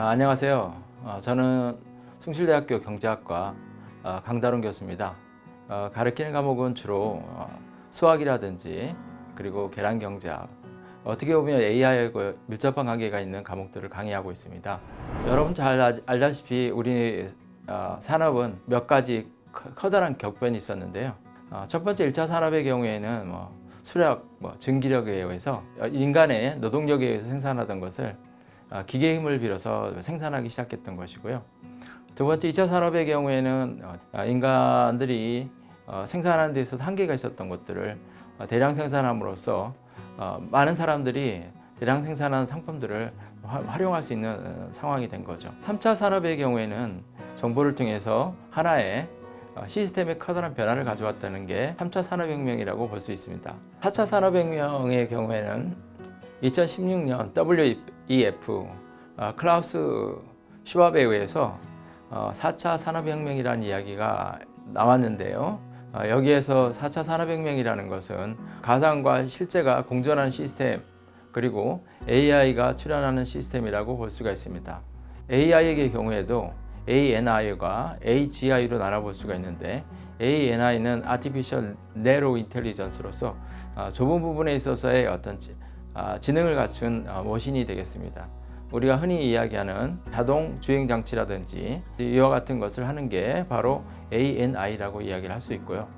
안녕하세요. 저는 숭실대학교 경제학과 강다론 교수입니다. 가르치는 과목은 주로 수학이라든지 그리고 계량경제학, 어떻게 보면 AI하고 밀접한 관계가 있는 과목들을 강의하고 있습니다. 여러분 잘 알다시피 우리 산업은 몇 가지 커다란 격변이 있었는데요. 첫 번째 1차 산업의 경우에는 수력, 증기력에 의해서 인간의 노동력에 의해서 생산하던 것을 기계의 힘을 빌어서 생산하기 시작했던 것이고요. 두 번째 2차 산업의 경우에는 인간들이 생산하는 데 있어서 한계가 있었던 것들을 대량 생산함으로써 많은 사람들이 대량 생산한 상품들을 활용할 수 있는 상황이 된 거죠. 3차 산업의 경우에는 정보를 통해서 하나의 시스템의 커다란 변화를 가져왔다는 게 3차 산업혁명이라고 볼 수 있습니다. 4차 산업혁명의 경우에는 2016년 WEF 클라우스 슈왑에 의해서 4차 산업혁명이라는 이야기가 나왔는데요. 여기에서 4차 산업혁명이라는 것은 가상과 실제가 공존하는 시스템, 그리고 AI가 출현하는 시스템이라고 볼 수가 있습니다. AI의 경우에도 ANI가 AGI로 나눠볼 수가 있는데, ANI는 Artificial Narrow Intelligence로서 좁은 부분에 있어서의 어떤 지능을 갖춘 머신이 되겠습니다. 우리가 흔히 이야기하는 자동 주행 장치라든지 이와 같은 것을 하는 게 바로 ANI라고 이야기를 할 수 있고요.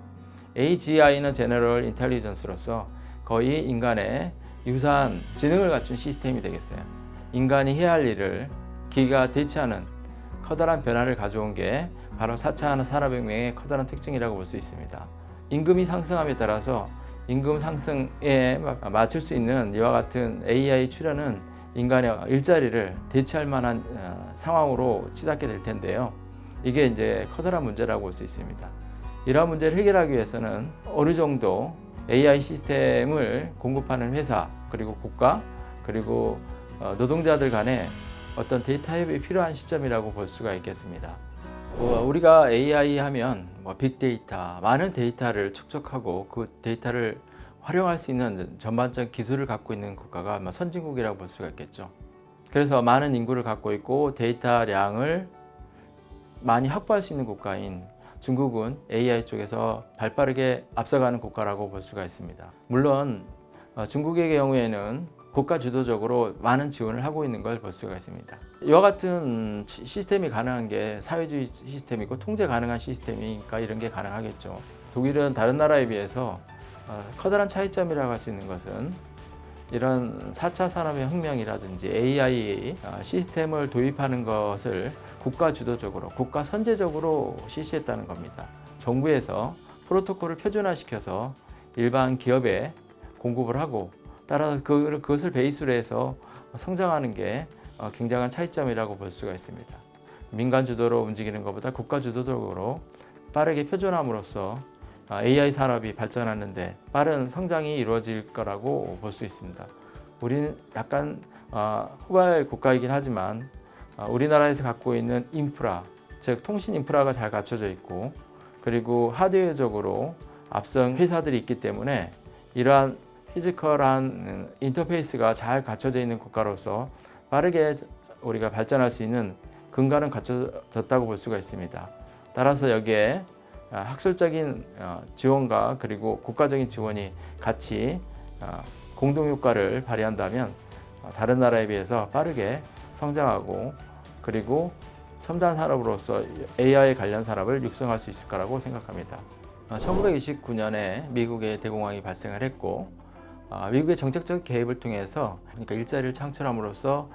AGI는 General Intelligence로서 거의 인간의 유사한 지능을 갖춘 시스템이 되겠어요. 인간이 해야 할 일을 기계가 대체하는 커다란 변화를 가져온 게 바로 4차 산업혁명의 커다란 특징이라고 볼 수 있습니다. 임금이 상승함에 따라서 임금 상승에 맞출 수 있는 이와 같은 AI 출현은 인간의 일자리를 대체할 만한 상황으로 치닫게 될 텐데요. 이게 이제 커다란 문제라고 볼 수 있습니다. 이러한 문제를 해결하기 위해서는 어느 정도 AI 시스템을 공급하는 회사, 그리고 국가, 그리고 노동자들 간에 어떤 데이터 협업이 필요한 시점이라고 볼 수가 있겠습니다. 우리가 AI 하면 빅데이터, 많은 데이터를 축적하고 그 데이터를 활용할 수 있는 전반적 기술을 갖고 있는 국가가 선진국이라고 볼 수가 있겠죠. 그래서 많은 인구를 갖고 있고 데이터량을 많이 확보할 수 있는 국가인 중국은 AI 쪽에서 발빠르게 앞서가는 국가라고 볼 수가 있습니다. 물론 중국의 경우에는 국가 주도적으로 많은 지원을 하고 있는 걸 볼 수가 있습니다. 이와 같은 시스템이 가능한 게 사회주의 시스템이고 통제 가능한 시스템이니까 이런 게 가능하겠죠. 독일은 다른 나라에 비해서 커다란 차이점이라고 할 수 있는 것은 이런 4차 산업의 혁명이라든지 AI 시스템을 도입하는 것을 국가 주도적으로, 국가 선제적으로 실시했다는 겁니다. 정부에서 프로토콜을 표준화시켜서 일반 기업에 공급을 하고, 따라서 그것을 베이스로 해서 성장하는 게 굉장한 차이점이라고 볼 수가 있습니다. 민간 주도로 움직이는 것보다 국가 주도적으로 빠르게 표준함으로써 AI 산업이 발전하는데 빠른 성장이 이루어질 거라고 볼 수 있습니다. 우리는 약간 후발 국가이긴 하지만 우리나라에서 갖고 있는 인프라, 즉 통신 인프라가 잘 갖춰져 있고, 그리고 하드웨어적으로 앞선 회사들이 있기 때문에 이러한 피지컬한 인터페이스가 잘 갖춰져 있는 국가로서 빠르게 우리가 발전할 수 있는 근간은 갖춰졌다고 볼 수가 있습니다. 따라서 여기에 학술적인 지원과 그리고 국가적인 지원이 같이 공동 효과를 발휘한다면 다른 나라에 비해서 빠르게 성장하고, 그리고 첨단 산업으로서 AI 관련 산업을 육성할 수 있을 거라고 생각합니다. 1929년에 미국의 대공황이 발생을 했고, 미국의 정책적 개입을 통해서, 그러니까 일자리를 창출함으로써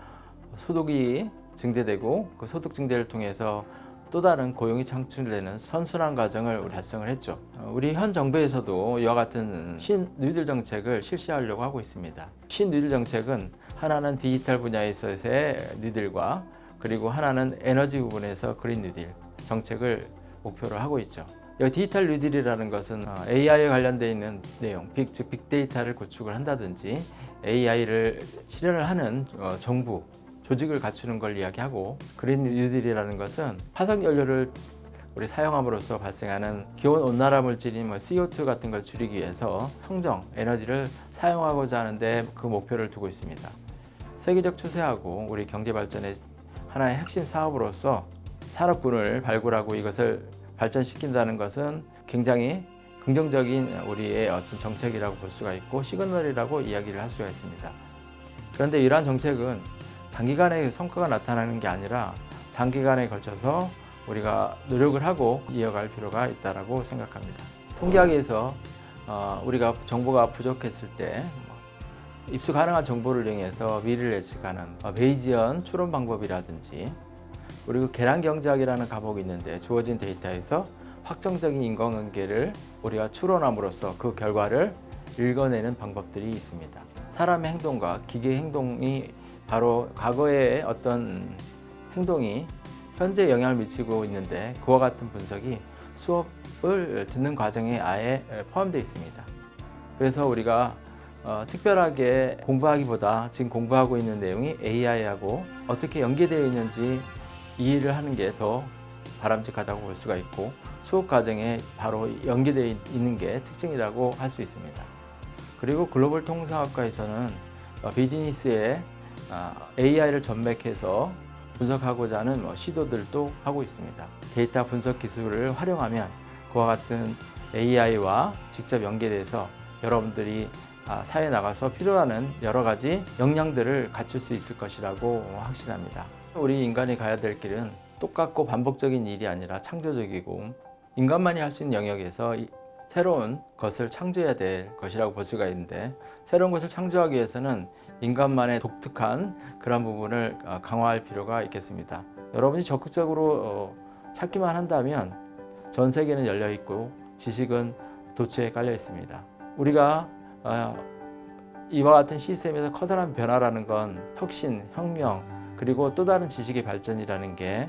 소득이 증대되고, 그 소득 증대를 통해서 또 다른 고용이 창출되는 선순환 과정을 달성을 했죠. 우리 현 정부에서도 이와 같은 신뉴딜 정책을 실시하려고 하고 있습니다. 신뉴딜 정책은 하나는 디지털 분야에 있어서의 뉴딜과, 그리고 하나는 에너지 부분에서 그린 뉴딜 정책을 목표로 하고 있죠. 이 디지털 뉴딜이라는 것은 AI에 관련되어 있는 내용, 즉 빅데이터를 구축을 한다든지 AI를 실현을 하는 정부, 조직을 갖추는 걸 이야기하고, 그린 뉴딜이라는 것은 화석 연료를 우리 사용함으로써 발생하는 기온 온난화 물질인 CO2 같은 걸 줄이기 위해서 청정 에너지를 사용하고자 하는데 그 목표를 두고 있습니다. 세계적 추세하고 우리 경제 발전의 하나의 핵심 사업으로서 산업군을 발굴하고 이것을 발전시킨다는 것은 굉장히 긍정적인 우리의 어떤 정책이라고 볼 수가 있고 시그널이라고 이야기를 할 수가 있습니다. 그런데 이러한 정책은 단기간에 성과가 나타나는 게 아니라 장기간에 걸쳐서 우리가 노력을 하고 이어갈 필요가 있다고 생각합니다. 통계학에서 우리가 정보가 부족했을 때 입수 가능한 정보를 이용해서 미래를 예측하는 베이지언 추론 방법이라든지, 그리고 계량 경제학이라는 과목이 있는데 주어진 데이터에서 확정적인 인과관계를 우리가 추론함으로써 그 결과를 읽어내는 방법들이 있습니다. 사람의 행동과 기계 행동이 바로 과거의 어떤 행동이 현재 영향을 미치고 있는데 그와 같은 분석이 수업을 듣는 과정에 아예 포함되어 있습니다. 그래서 우리가 특별하게 공부하기보다 지금 공부하고 있는 내용이 AI하고 어떻게 연계되어 있는지 이해를 하는 게 더 바람직하다고 볼 수가 있고, 수업 과정에 바로 연계되어 있는 게 특징이라고 할 수 있습니다. 그리고 글로벌 통상학과에서는 비즈니스에 AI를 전맥해서 분석하고자 하는 시도들도 하고 있습니다. 데이터 분석 기술을 활용하면 그와 같은 AI와 직접 연계돼서 여러분들이 사회에 나가서 필요하는 여러 가지 역량들을 갖출 수 있을 것이라고 확신합니다. 우리 인간이 가야 될 길은 똑같고 반복적인 일이 아니라 창조적이고, 인간만이 할 수 있는 영역에서 새로운 것을 창조해야 될 것이라고 볼 수가 있는데, 새로운 것을 창조하기 위해서는 인간만의 독특한 그런 부분을 강화할 필요가 있겠습니다. 여러분이 적극적으로 찾기만 한다면 전 세계는 열려 있고 지식은 도처에 깔려 있습니다. 우리가 이와 같은 시스템에서 커다란 변화라는 건 혁신, 혁명, 그리고 또 다른 지식의 발전이라는 게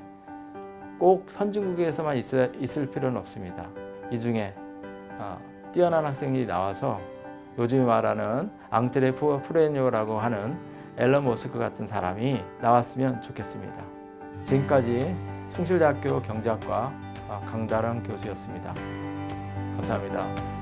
꼭 선진국에서만 있을 필요는 없습니다. 이 중에 뛰어난 학생이 나와서 요즘 말하는 앙트레프레뉴어라고 하는 앨런 머스크 같은 사람이 나왔으면 좋겠습니다. 지금까지 숭실대학교 경제학과 강다른 교수였습니다. 감사합니다.